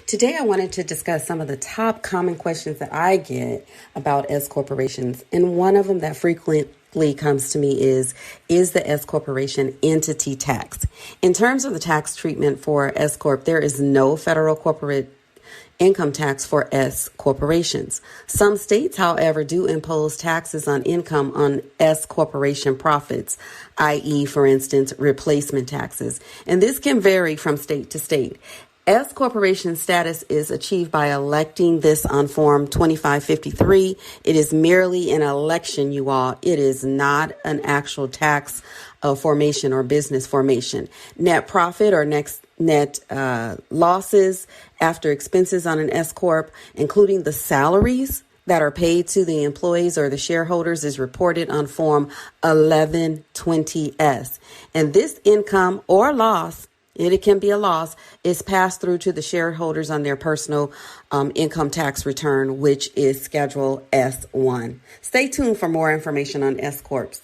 Today, I wanted to discuss some of the top common questions that I get about S corporations. And one of them that frequently comes to me is the S corporation entity taxed? In terms of the tax treatment for S Corp, there is no federal corporate income tax for S corporations. Some states, however, do impose taxes on income on S corporation profits, i.e., for instance, replacement taxes. And this can vary from state to state. S corporation status is achieved by electing this on Form 2553. It is merely an election, you all. It is not an actual tax formation or business formation. Net profit or net losses after expenses on an S Corp, including the salaries that are paid to the employees or the shareholders, is reported on Form 1120S. And this income or loss, it can be a loss, is passed through to the shareholders on their personal income tax return, which is Schedule S1. Stay tuned for more information on S Corps.